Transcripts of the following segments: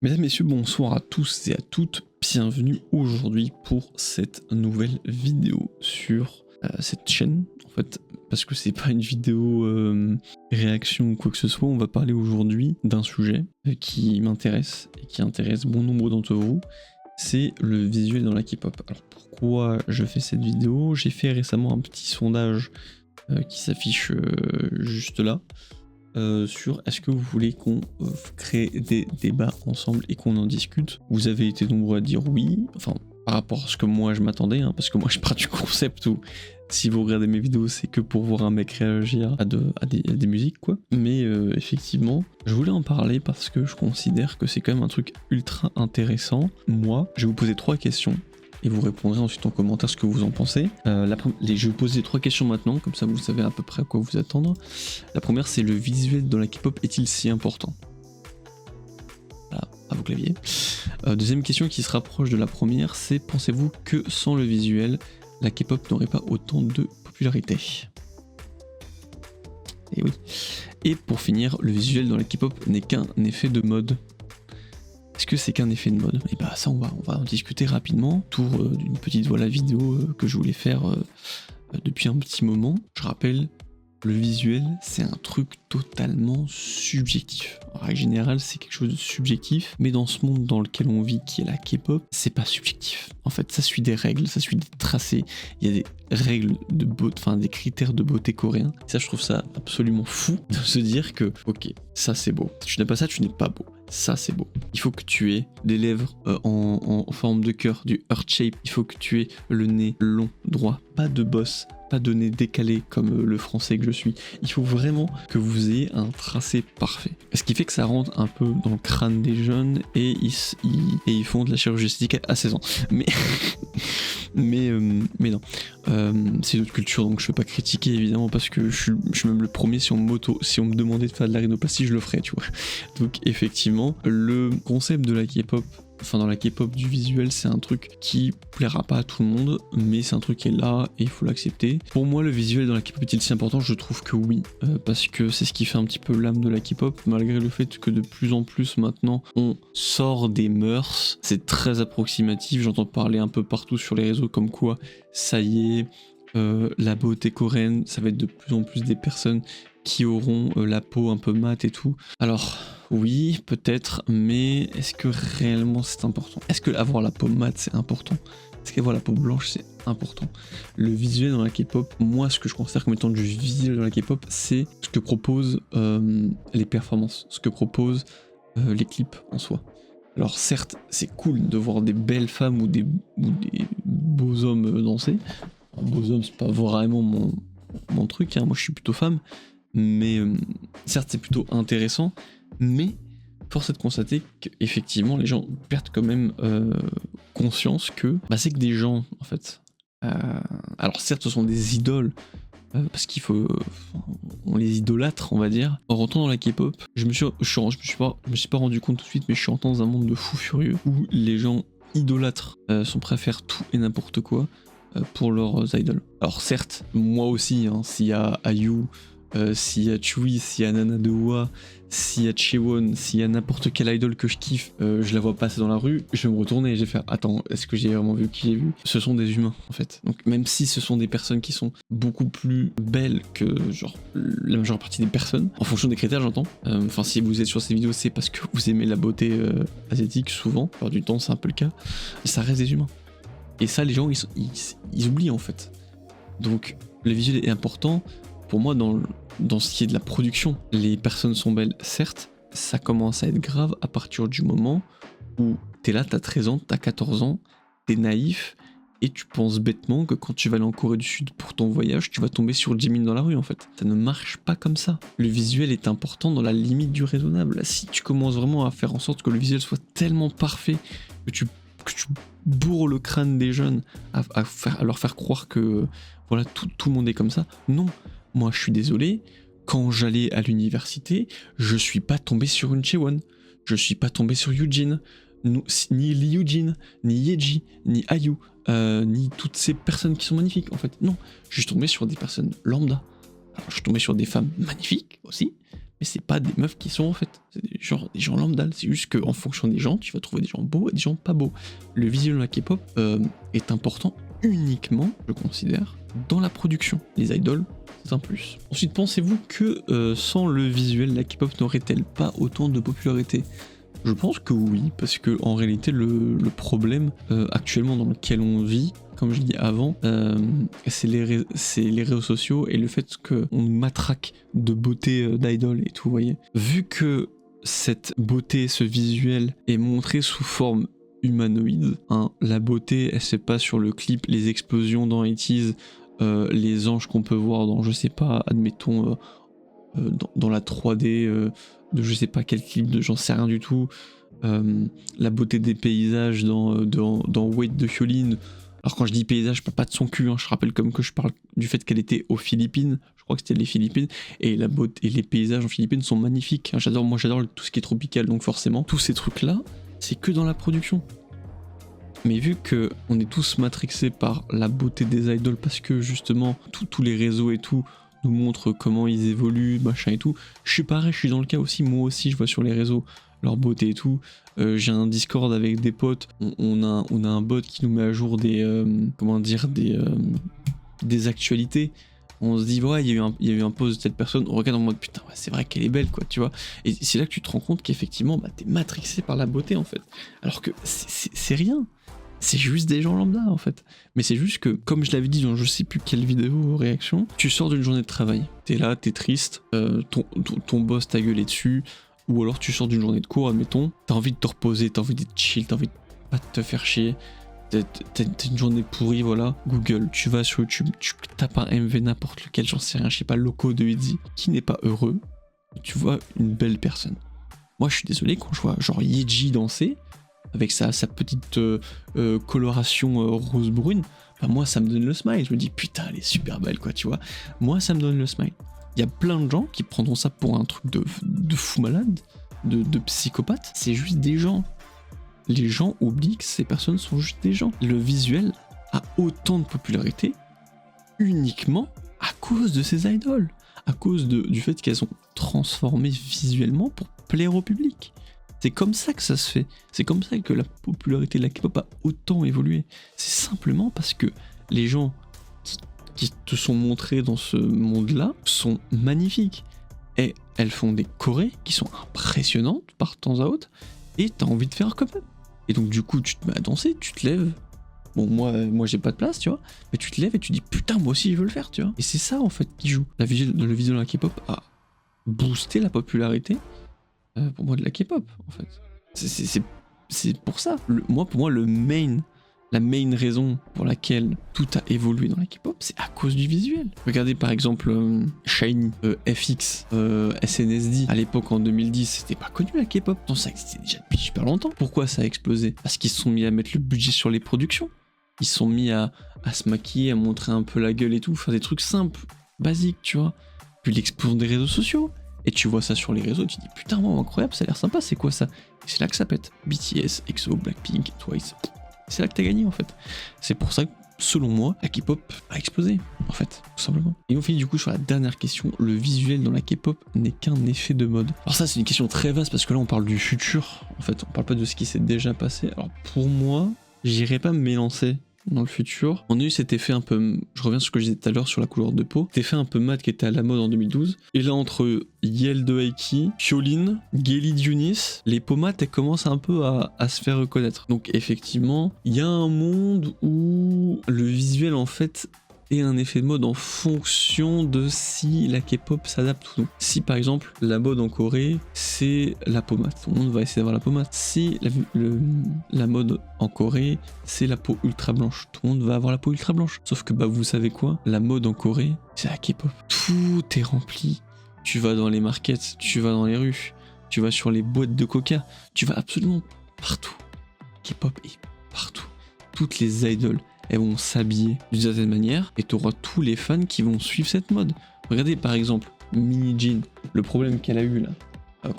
Mesdames, messieurs, bonsoir à tous et à toutes, bienvenue aujourd'hui pour cette nouvelle vidéo sur cette chaîne, en fait, parce que c'est pas une vidéo réaction ou quoi que ce soit, on va parler aujourd'hui d'un sujet qui m'intéresse et qui intéresse bon nombre d'entre vous, c'est le visuel dans la K-pop. Alors pourquoi je fais cette vidéo? J'ai fait récemment un petit sondage qui s'affiche juste là, sur est-ce que vous voulez qu'on crée des débats ensemble et qu'on en discute. Vous avez été nombreux à dire oui, enfin par rapport à ce que moi je m'attendais, hein, parce que moi je pars du concept où si vous regardez mes vidéos c'est que pour voir un mec réagir à des musiques quoi. Mais effectivement je voulais en parler parce que je considère que c'est quand même un truc ultra intéressant. Moi je vais vous poser 3 questions et vous répondrez ensuite en commentaire ce que vous en pensez. Je vais vous poser 3 questions maintenant, comme ça vous savez à peu près à quoi vous attendre. La première c'est le visuel dans la K-pop est-il si important? Voilà, à vos claviers. Deuxième question qui se rapproche de la première, c'est pensez-vous que sans le visuel, la K-pop n'aurait pas autant de popularité? Et oui. Et pour finir, le visuel dans la K-pop n'est qu'un effet de mode. Est-ce que c'est qu'un effet de mode? Et bah ça on va en discuter rapidement autour d'une petite vidéo que je voulais faire depuis un petit moment. Je rappelle, le visuel c'est un truc totalement subjectif. En règle générale c'est quelque chose de subjectif, mais dans ce monde dans lequel on vit qui est la K-pop, c'est pas subjectif. En fait ça suit des règles, ça suit des tracés, il y a des règles de beauté, enfin des critères de beauté coréens. Ça je trouve ça absolument fou de se dire que ok, ça c'est beau. Si tu n'as pas ça, tu n'es pas beau. Ça c'est beau. Il faut que tu aies des lèvres en forme de cœur, du heart shape. Il faut que tu aies le nez long, droit, pas de bosse, pas de nez décalé comme le français que je suis. Il faut vraiment que vous ayez un tracé parfait. Ce qui fait que ça rentre un peu dans le crâne des jeunes et ils font de la chirurgie esthétique à 16 ans. Mais non. C'est une autre culture donc je peux pas critiquer évidemment parce que je suis même le premier si on me demandait de faire de la rhinoplastie je le ferais, tu vois. Donc effectivement le concept de la K-pop, enfin dans la K-pop du visuel c'est un truc qui plaira pas à tout le monde mais c'est un truc qui est là et il faut l'accepter. Pour moi le visuel dans la K-pop est-il si important? Je trouve que oui, parce que c'est ce qui fait un petit peu l'âme de la K-pop malgré le fait que de plus en plus maintenant on sort des mœurs, c'est très approximatif, j'entends parler un peu partout sur les réseaux comme quoi ça y est, la beauté coréenne ça va être de plus en plus des personnes qui auront la peau un peu mate et tout. Alors oui peut-être, mais est-ce que réellement c'est important? Est-ce que avoir la peau mate c'est important? Est-ce qu'avoir la peau blanche c'est important? Le visuel dans la K-pop, moi ce que je considère comme étant du visuel dans la K-pop c'est ce que proposent les performances, ce que proposent les clips en soi. Alors certes c'est cool de voir des belles femmes ou des beaux hommes danser. Alors, beaux hommes c'est pas vraiment mon truc, hein. Moi je suis plutôt femme. Mais certes c'est plutôt intéressant, mais force est de constater qu'effectivement les gens perdent quand même conscience que c'est que des gens en fait. Alors certes ce sont des idoles, parce qu'il faut, on les idolâtre on va dire. En rentrant dans la K-pop, je me suis pas rendu compte tout de suite, mais je suis rentré dans un monde de fous furieux où les gens idolâtrent, préfèrent tout et n'importe quoi pour leurs idoles. Alors certes, moi aussi, hein, s'il y a IU, s'il y a Chui, s'il y a Nana de Oa, s'il y a Chaewon, s'il y a n'importe quelle idol que je kiffe, je la vois passer dans la rue, je vais me retourner et je vais faire attends, est-ce que j'ai vraiment vu qui j'ai vu? Ce sont des humains en fait. Donc même si ce sont des personnes qui sont beaucoup plus belles que genre la majeure partie des personnes, en fonction des critères j'entends. Enfin si vous êtes sur ces vidéos c'est parce que vous aimez la beauté asiatique souvent, alors du temps c'est un peu le cas, ça reste des humains. Et ça les gens ils oublient en fait. Donc le visuel est important. Pour moi, dans ce qui est de la production, les personnes sont belles, certes, ça commence à être grave à partir du moment où t'es là, t'as 13 ans, t'as 14 ans, t'es naïf, et tu penses bêtement que quand tu vas aller en Corée du Sud pour ton voyage, tu vas tomber sur Jimin dans la rue en fait. Ça ne marche pas comme ça. Le visuel est important dans la limite du raisonnable. Si tu commences vraiment à faire en sorte que le visuel soit tellement parfait que tu bourres le crâne des jeunes à leur faire croire que voilà tout le monde est comme ça, non. Moi, je suis désolé, quand j'allais à l'université, je suis pas tombé sur une Chaewon, je suis pas tombé sur Yujin, ni Lee Yujin, ni Yeji, ni IU, ni toutes ces personnes qui sont magnifiques, en fait. Non, je suis tombé sur des personnes lambda. Alors, je suis tombé sur des femmes magnifiques aussi, mais c'est pas des meufs qui sont en fait, c'est des gens lambda. C'est juste qu'en fonction des gens, tu vas trouver des gens beaux et des gens pas beaux. Le visuel de la K-pop est important uniquement, je considère, dans la production. Les idoles, c'est un plus. Ensuite, pensez-vous que sans le visuel, la K-pop n'aurait-elle pas autant de popularité ? Je pense que oui, parce que en réalité, le problème actuellement dans lequel on vit, comme je dis avant, c'est les réseaux sociaux et le fait qu'on nous matraque de beauté d'idol et tout, vous voyez. Vu que cette beauté, ce visuel est montré sous forme humanoïde, hein, la beauté, elle se fait pas sur le clip, les explosions dans 80s, les anges qu'on peut voir dans, je sais pas, admettons, dans la 3D de je sais pas quel clip, j'en sais rien du tout, la beauté des paysages dans Wait de Hyolyn. Alors quand je dis paysage, je parle pas de son cul, hein, je rappelle comme que je parle du fait qu'elle était aux Philippines, je crois que c'était les Philippines, et la beauté, et les paysages en Philippines sont magnifiques. Moi j'adore tout ce qui est tropical, donc forcément, tous ces trucs-là, c'est que dans la production. Mais vu que on est tous matrixés par la beauté des idoles, parce que justement, tous les réseaux et tout nous montrent comment ils évoluent, machin et tout, je suis pareil, je suis dans le cas aussi, moi aussi je vois sur les réseaux leur beauté et tout. J'ai un Discord avec des potes, on a un bot qui nous met à jour des actualités. On se dit ouais, il y a eu un post de cette personne, on regarde en mode putain ouais, c'est vrai qu'elle est belle quoi, tu vois. Et c'est là que tu te rends compte qu'effectivement bah, t'es matrixé par la beauté en fait. Alors que c'est rien. C'est juste des gens lambda en fait. Mais c'est juste que, comme je l'avais dit dans je sais plus quelle vidéo réaction, tu sors d'une journée de travail. T'es là, t'es triste, ton boss t'a gueulé dessus, ou alors tu sors d'une journée de cours, admettons, t'as envie de te reposer, t'as envie d'être chill, t'as envie de pas te faire chier, t'as une journée pourrie, voilà. Google, tu vas sur YouTube, tu tapes un MV n'importe lequel, j'en sais rien, je sais pas, Loco de Itzy, qui n'est pas heureux, tu vois une belle personne. Moi je suis désolé, quand je vois genre Yeji danser, avec sa petite coloration rose-brune, bah moi ça me donne le smile, je me dis putain elle est super belle quoi, tu vois, moi ça me donne le smile. Il y a plein de gens qui prendront ça pour un truc de fou malade, de psychopathe, c'est juste des gens. Les gens oublient que ces personnes sont juste des gens. Le visuel a autant de popularité uniquement à cause de ces idoles, à cause du fait qu'elles sont transformées visuellement pour plaire au public. C'est comme ça que ça se fait. C'est comme ça que la popularité de la K-pop a autant évolué. C'est simplement parce que les gens qui te sont montrés dans ce monde-là sont magnifiques. Et elles font des chorés qui sont impressionnantes par temps à autre. Et t'as envie de faire comme elles. Et donc du coup, tu te mets à danser, tu te lèves. Bon, moi j'ai pas de place, tu vois. Mais tu te lèves et tu dis putain, moi aussi je veux le faire, tu vois. Et c'est ça en fait qui joue. Le visuel de la K-pop a boosté la popularité. Pour moi de la K-pop en fait. C'est pour ça. Pour moi la main raison pour laquelle tout a évolué dans la K-pop, c'est à cause du visuel. Regardez par exemple SHINee, FX, SNSD. À l'époque en 2010, c'était pas connu la K-pop. Non, ça existait déjà depuis super longtemps. Pourquoi ça a explosé? Parce qu'ils se sont mis à mettre le budget sur les productions. Ils se sont mis à se maquiller, à montrer un peu la gueule et tout, faire des trucs simples, basiques, tu vois. Puis l'explosion des réseaux sociaux. Et tu vois ça sur les réseaux, tu te dis putain, wow, incroyable, ça a l'air sympa, c'est quoi ça? Et c'est là que ça pète. BTS, EXO, Blackpink, Twice. C'est là que t'as gagné en fait. C'est pour ça que, selon moi, la K-pop a explosé, en fait, tout simplement. Et on finit du coup sur la dernière question. Le visuel dans la K-pop n'est qu'un effet de mode. Alors ça, c'est une question très vaste parce que là, on parle du futur. En fait, on parle pas de ce qui s'est déjà passé. Alors pour moi, j'irai pas m'élancer dans le futur. On a eu cet effet un peu, je reviens sur ce que je disais tout à l'heure sur la couleur de peau, cet effet un peu mat qui était à la mode en 2012. Et là, entre Yel de Aiki, Hyolyn, Gelly Yunis, les peaux mates elles commencent un peu à se faire reconnaître. Donc effectivement, il y a un monde où le visuel en fait est un effet de mode en fonction de si la K-pop s'adapte ou non. Si par exemple la mode en Corée c'est la peau mate, tout le monde va essayer d'avoir la peau mate. Si la mode en Corée c'est la peau ultra blanche, tout le monde va avoir la peau ultra blanche. Sauf que bah vous savez quoi, la mode en Corée c'est la K-pop. Tout est rempli. Tu vas dans les markets, tu vas dans les rues, tu vas sur les boîtes de coca, tu vas absolument partout. K-pop est partout. Toutes les idoles elles vont s'habiller d'une certaine manière et tu auras tous les fans qui vont suivre cette mode. Regardez par exemple Mini Jean, le problème qu'elle a eu là,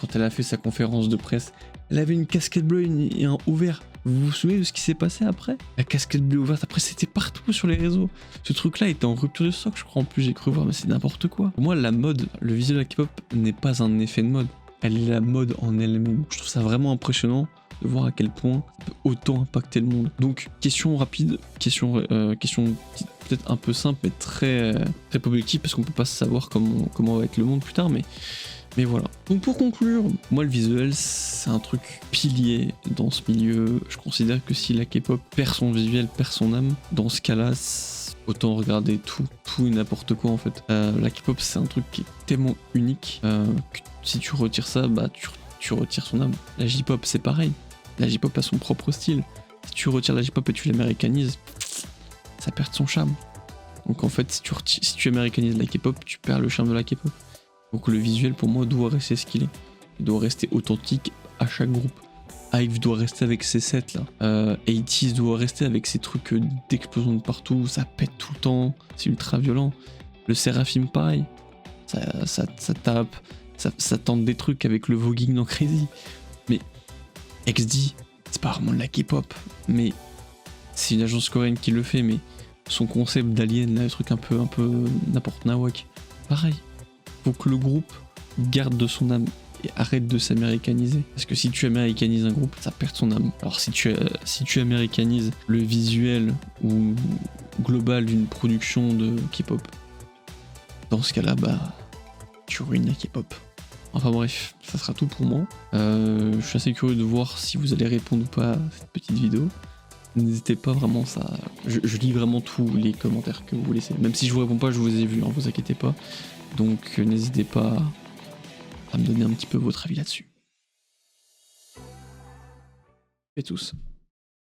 quand elle a fait sa conférence de presse, elle avait une casquette bleue et un haut vert. Vous vous souvenez de ce qui s'est passé après? La casquette bleue ouverte, après c'était partout sur les réseaux. Ce truc-là était en rupture de stock, je crois en plus, j'ai cru voir, mais c'est n'importe quoi. Pour moi, la mode, le visuel de la K-pop n'est pas un effet de mode. Elle est la mode en elle-même. Je trouve ça vraiment impressionnant de voir à quel point ça peut autant impacter le monde. Donc, question rapide, question peut-être un peu simple, mais très objective, parce qu'on peut pas savoir comment va être le monde plus tard, mais voilà. Donc pour conclure, moi le visuel c'est un truc pilier dans ce milieu. Je considère que si la K-pop perd son visuel, perd son âme, dans ce cas-là, autant regarder tout et n'importe quoi en fait. La K-pop c'est un truc qui est tellement unique que si tu retires ça, bah tu retires son âme. La J-pop c'est pareil. La J-pop a son propre style. Si tu retires la J-pop et tu l'américanises, ça perd son charme. Donc en fait, si tu américanises la K-pop, tu perds le charme de la K-pop. Donc le visuel pour moi doit rester ce qu'il est. Il doit rester authentique à chaque groupe. Hive doit rester avec ses sets là. 80s doit rester avec ses trucs d'explosion de partout, ça pète tout le temps, c'est ultra violent. Le Seraphim pareil, ça tape, ça tente des trucs avec le voguing dans Crazy. Mais XD, c'est pas vraiment de la K-pop, mais c'est une agence coréenne qui le fait, mais son concept d'alien, là, le truc un peu n'importe nawak, pareil. Faut que le groupe garde de son âme et arrête de s'américaniser. Parce que si tu américanises un groupe, ça perd son âme. Alors si tu américanises le visuel ou global d'une production de K-pop, dans ce cas-là, bah, tu ruines la K-pop. Enfin bref, ça sera tout pour moi. Je suis assez curieux de voir si vous allez répondre ou pas à cette petite vidéo. N'hésitez pas vraiment, ça. Je lis vraiment tous les commentaires que vous laissez. Même si je vous réponds pas, je vous ai vu, hein, vous inquiétez pas. Donc n'hésitez pas à me donner un petit peu votre avis là-dessus. Et tous.